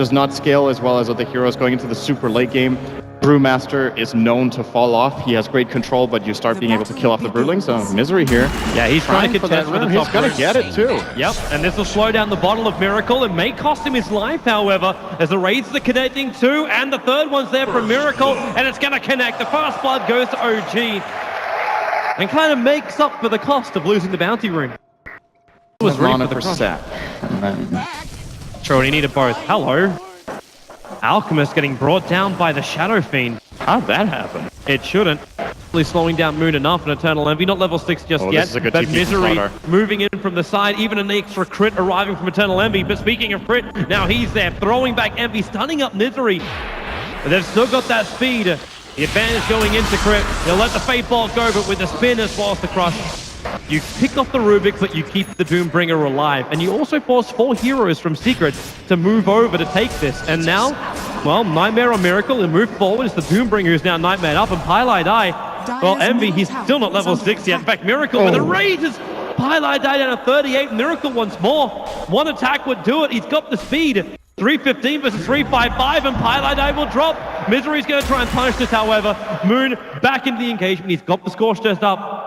does not scale as well as other heroes going into the super late game. Brewmaster is known to fall off. He has great control, but you start being able to kill off the Brewlings. So Misery here. Yeah, he's trying to contest for the top. He's going to get it too. Yep, and this will slow down the bottle of Miracle. It may cost him his life, however, as the raids are connecting too, and the third one's there for Miracle, and it's going to connect. The first blood goes to OG, and kind of makes up for the cost of losing the bounty room. It was ready for the sack. True, he needed both. Hello. Alchemist getting brought down by the Shadow Fiend. How'd that happen? It shouldn't. Really slowing down Moon enough and Eternal Envy. Not level 6 just yet, but Misery moving in from the side. Even an extra crit arriving from Eternal Envy. But speaking of crit, now he's there, throwing back Envy, stunning up Misery. But they've still got that speed. The advantage going into crit. They'll let the Fate Bolt go, but with the spin as well as the crush. You pick off the Rubik, but you keep the Doombringer alive. And you also force 4 heroes from Secret to move over to take this. And now, well, Nightmare on Miracle and move forward. It's the Doombringer who's now Nightmare up, and Pylai Die. Well, Envy, he's still not level 6 yet. In fact, Miracle with the rages. Pylai Die down to 38. Miracle once more. One attack would do it. He's got the speed. 315 versus 355, and Pylai Die will drop. Misery's going to try and punish this, however. Moon back into the engagement. He's got the Scorched Earth up.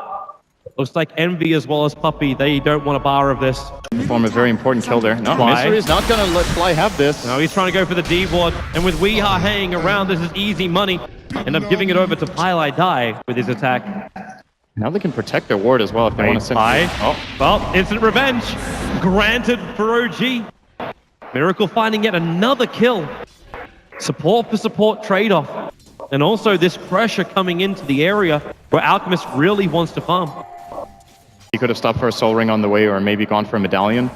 Looks like Envy as well as Puppey, they don't want a bar of this. Perform a very important kill there. No, Misery is not going to let Fly have this. No, he's trying to go for the D-ward, and with Weeha hanging around, this is easy money. End up giving it over to Pylai Die with his attack. Now they can protect their ward as well if they want to send it. Oh, well, instant revenge. Granted for OG. Miracle finding yet another kill. Support for support trade-off. And also this pressure coming into the area where Alchemist really wants to farm. He could have stopped for a Soul Ring on the way, or maybe gone for a Medallion.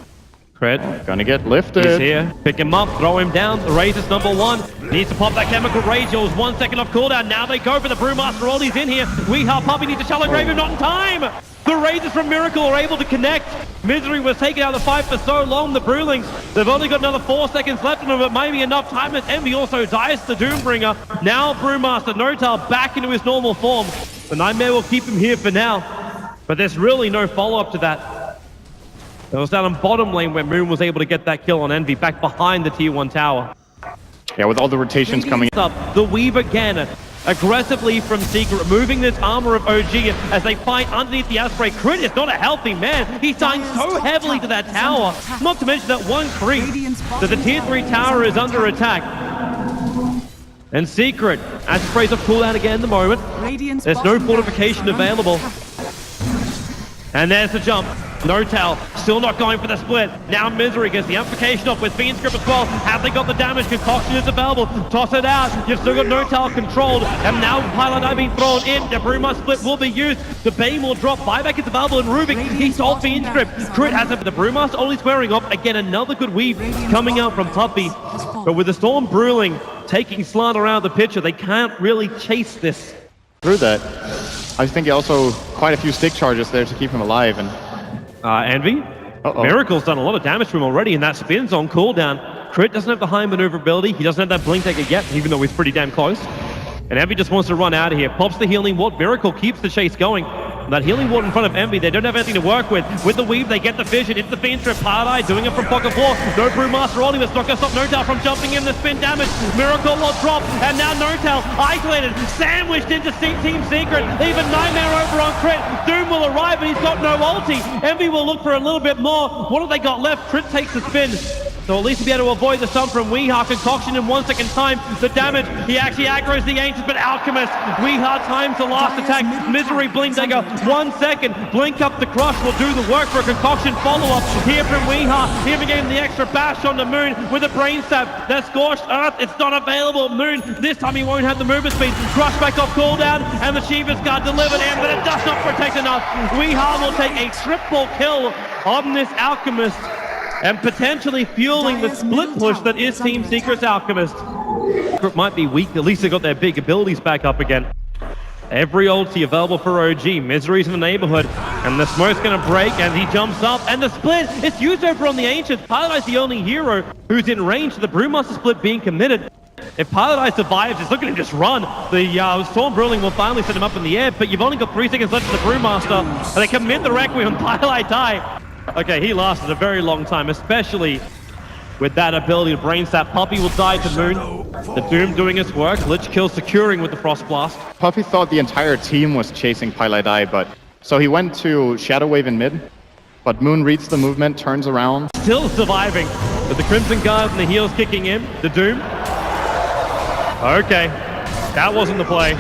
Cred. Gonna get lifted. He's here. Pick him up, throw him down. The Raze is number 1. Needs to pop that Chemical Rage. It was 1 second off cooldown. Now they go for the Brewmaster. All he's in here. Weeha Puppey needs to shallow grave him, not in time. The Razors from Miracle are able to connect. Misery was taken out of the fight for so long. The Brewlings, they've only got another 4 seconds left in them, but maybe enough time as Envy also dies to Doombringer. Now Brewmaster, Notal back into his normal form. The Nightmare will keep him here for now. But there's really no follow-up to that. It was down in bottom lane where Moon was able to get that kill on Envy, back behind the tier 1 tower. Yeah, with all the rotations coming up, the Weave again, aggressively from Secret, removing this armor of OG as they fight underneath the Asprey. Crit is not a healthy man. He's dying so heavily to that tower. Not to mention that one creep. So the tier 3 tower is under attack. And Secret, Asprey's off cooldown again at the moment. There's no fortification available. And there's the jump. Notal still not going for the split. Now Misery gets the amplification off with Fiend's Grip as well. Have they got the damage? Concoction is available. Toss it out. You've still got Notal controlled. And now Pylai Die being thrown in. The Brewmaster split will be used. The Bane will drop. Buyback is available, and Rubik, he sold Fiend's Grip. Crit has it, but the Brewmaster only squaring off. Again, another good weave coming out from Puppey. But with the Storm Brewling taking slant around the picture, they can't really chase this. Through that, I think also quite a few stick charges there to keep him alive. And Envy? Miracle's done a lot of damage to him already, and that spin's on cooldown. Crit doesn't have the high maneuverability. He doesn't have that blink taker yet, even though he's pretty damn close. And Envy just wants to run out of here. Pops the healing ward. Miracle keeps the chase going. That healing ward in front of Envy, they don't have anything to work with. With the weave, they get the vision. It's the Fiend Strip. Pylai doing it from Pocket 4. No Brewmaster on him. It's not going to stop Notal from jumping in. The spin damage. Miracle will drop. And now Notal isolated, sandwiched into Team Secret. Even Nightmare over on Crit. Doom will arrive, and he's got no ulti. Envy will look for a little bit more. What have they got left? Crit takes the spin. So at least to be able to avoid the stun from Weeha. Concoction in 1 second time. The damage, he actually aggroes the Ancients, but Alchemist. Weeha times the last attack. Misery Blink Dagger, 1 second. Blink up the crush will do the work for a Concoction follow-up here from Weeha. Even getting the extra bash on the Moon with a Brain Stab. That Scorched Earth, it's not available. Moon, this time he won't have the movement speed. Crush back off cooldown, and the Shiva's Guard delivered in, but it does not protect enough. Weeha will take a triple kill on this Alchemist, and potentially fueling the split push that is Team Secret's Alchemist. Secret might be weak, at least they got their big abilities back up again. Every ulti available for OG. Misery's in the neighborhood, and the smoke's gonna break, and he jumps up, and the split, it's used over on the Ancients. Pylai's the only hero who's in range to the Brewmaster split being committed. If Pylai survives, just look at him just run. The Storm Brewling will finally set him up in the air, but you've only got 3 seconds left for the Brewmaster, and they commit the Requiem, Pylai Die. Okay, he lasted a very long time, especially with that ability to brain sap. Puppey will die to Moon. The Doom doing his work. Lich kill securing with the Frost Blast. Puffy thought the entire team was chasing Pilot Eye, but so he went to Shadow Wave in mid, but Moon reads the movement, turns around. Still surviving, with the Crimson Guard and the heals kicking in. The Doom. Okay, that wasn't the play.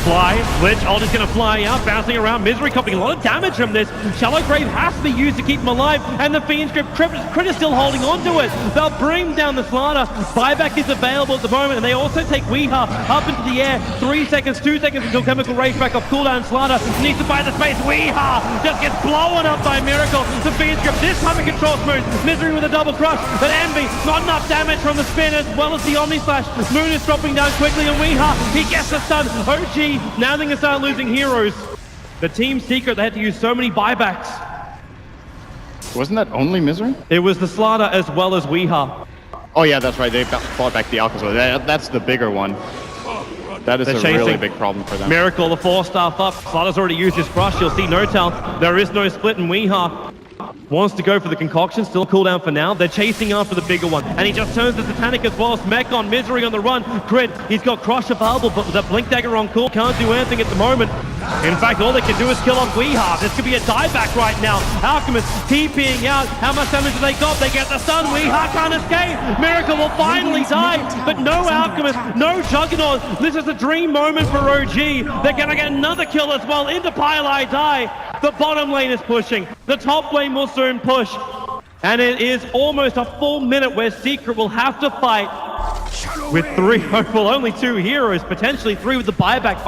Fly, Lich, all just gonna fly out, bouncing around. Misery copying a lot of damage from this. Shallow Grave has to be used to keep him alive, and the Fiend's Grip, Crit is still holding on to it. They'll bring down the Slaughter. Buyback is available at the moment, and they also take Weeha up into the air. 3 seconds, 2 seconds until Chemical Rage back off cooldown. Slaughter needs to buy the space. Weeha just gets blown up by Miracle. The Fiend's Grip this time it controls Moon. Misery with a double crush, but Envy, not enough damage from the spin as well as the Omni Slash. Moon is dropping down quickly, and Weeha, he gets the stun. OG, now they're going to start losing heroes. The Team Secret, they had to use so many buybacks. Wasn't that only Misery? It was the Slaughter as well as Weeha. Oh yeah, that's right. They fought back the Alch as well. That's the bigger one. That is a really big problem for them. Miracle, the 4-staff up. Slaughter's already used his crush. You'll see No-Tell. There is no split, and Weeha wants to go for the concoction, still cooldown for now. They're chasing after the bigger one, and he just turns the Satanic as well. Mech on Misery on the run. Crit, he's got Crush available, but with that Blink Dagger on cool, can't do anything at the moment. In fact, all they can do is kill off Weeha. This could be a dieback right now. Alchemist TPing out. How much damage do they got? They get the stun. Weeha can't escape. Miracle will finally die, but no Alchemist, no Juggernaut. This is a dream moment for OG. They're gonna get another kill as well into Pilot Eye. The bottom lane is pushing. The top lane will soon push. And it is almost a full minute where Secret will have to fight with only 2 heroes, potentially 3 with the buyback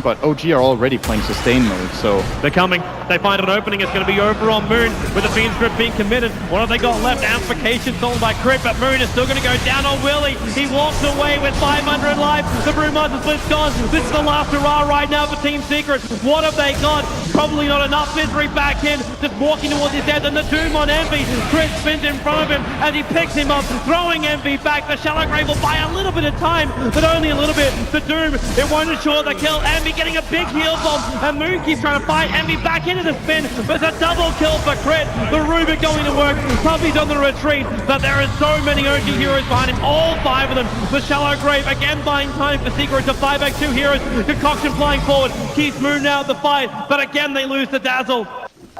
but OG are already playing sustain mode, so they're coming. They find an opening. It's going to be over on Moon with the Fiend's Grip being committed. What have they got left? Amplification stolen by Crit, but Moon is still going to go down on Willie. He walks away with 500 life. The Brewmaster Split's gone. This is the last hurrah right now for Team Secret. What have they got? Probably not enough. Misery back in, just walking towards his death, and the Doom on Envy. Crit spins in front of him as he picks him up, throwing Envy back. The Shallow Grave will buy a little bit of time, but only a little bit. The Doom, it won't ensure the kill. Envy getting a big heal bomb, and Moon keeps trying to fight Envy back into the spin, but it's a double kill for Crit. The Rubik going to work. Puppy's on the retreat, but there are so many OG heroes behind him, all 5 of them. The Shallow Grave again buying time for Secret to buy back 2 heroes. Concoction flying forward, keeps Moon out of the fight, but again they lose the Dazzle.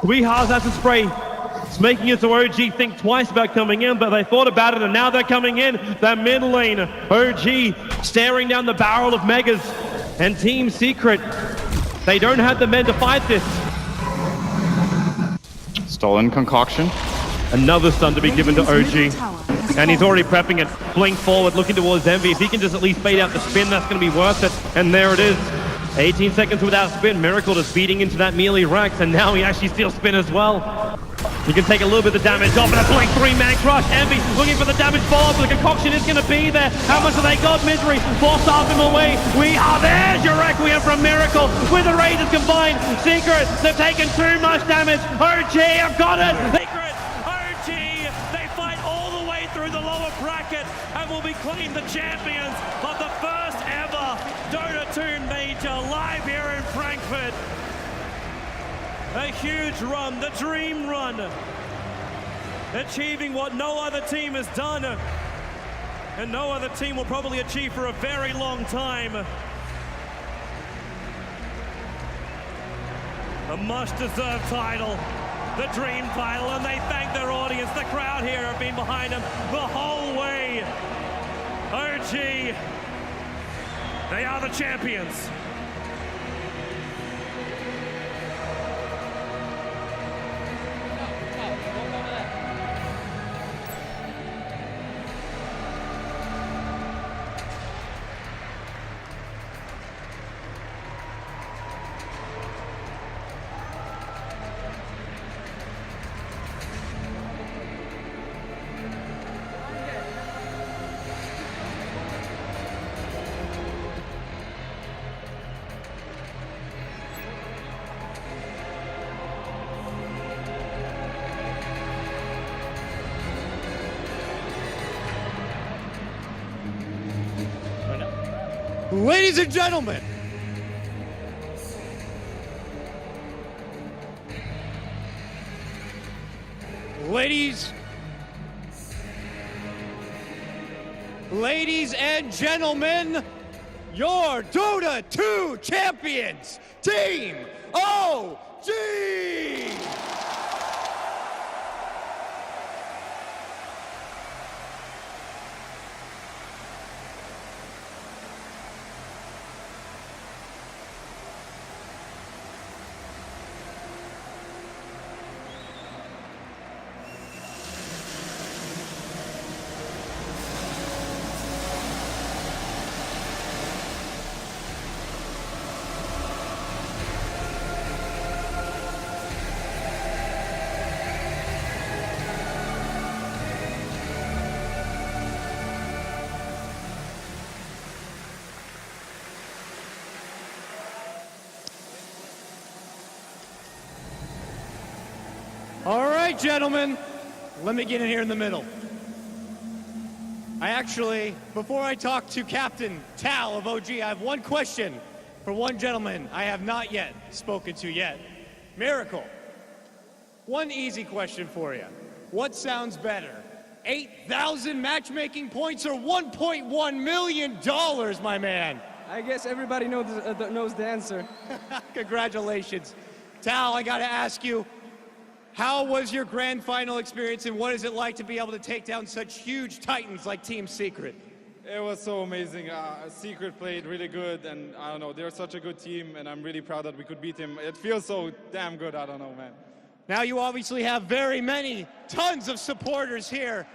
Weeha's has a spray. It's making it so OG think twice about coming in, but they thought about it, and now they're coming in. The mid lane, OG staring down the barrel of Megas, and Team Secret, they don't have the men to fight this. stolen concoction. Another stun to be given to OG. And he's already prepping it. Blink forward, looking towards Envy. If he can just at least bait out the spin, that's going to be worth it. And there it is. 18 seconds without spin. Miracle just feeding into that melee Rex, and now he actually steals spin as well. He can take a little bit of damage off, and a Blink 3-man crush. Envy looking for the damage follow-up, but the concoction is going to be there. How much have they got? Misery forced off him away. We are there. Your Requiem from Miracle with the Raiders combined. Secret, they've taken too much damage. OG have got it. Secret, OG, they fight all the way through the lower bracket and will be claimed the champions of the first ever Dota 2 Major live here in Frankfurt. A huge run, the dream run, achieving what no other team has done, and no other team will probably achieve for a very long time. A much-deserved title, the dream title, and they thank their audience. The crowd here have been behind them the whole way. OG, they are the champions. Ladies and gentlemen, ladies Ladies and gentlemen, your Dota 2 champions, Team OG! All right, gentlemen, let me get in here in the middle. Before I talk to Captain Tal of OG, I have one question for one gentleman I have not yet spoken to yet. Miracle, one easy question for you. What sounds better, 8,000 matchmaking points or $1.1 million, my man? I guess everybody knows the answer. Congratulations. Tal, I gotta ask you, how was your grand final experience and what is it like to be able to take down such huge titans like Team Secret? It was so amazing. Secret played really good, and I don't know, they're such a good team, and I'm really proud that we could beat him. It feels so damn good, I don't know, man. Now you obviously have tons of supporters here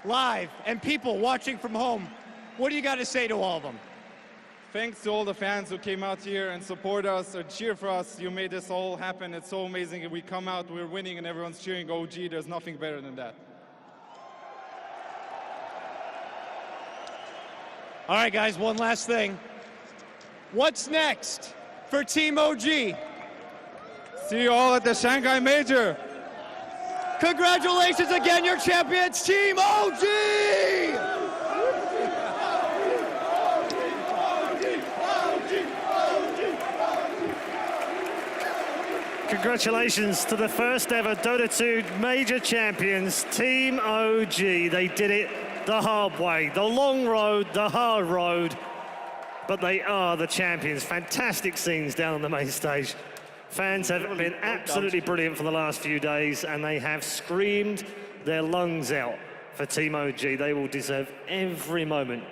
live and people watching from home. What do you got to say to all of them? Thanks to all the fans who came out here and support us or cheer for us. You made this all happen. It's so amazing. We come out, we're winning, and everyone's cheering OG. There's nothing better than that. All right, guys, one last thing. What's next for Team OG? See you all at the Shanghai Major. Congratulations again, your champions, Team OG! Congratulations to the first ever Dota 2 major champions, Team OG. They did it the hard way, the long road, the hard road, but they are the champions. Fantastic scenes down on the main stage. Fans have been absolutely brilliant for the last few days, and they have screamed their lungs out for Team OG. They will deserve every moment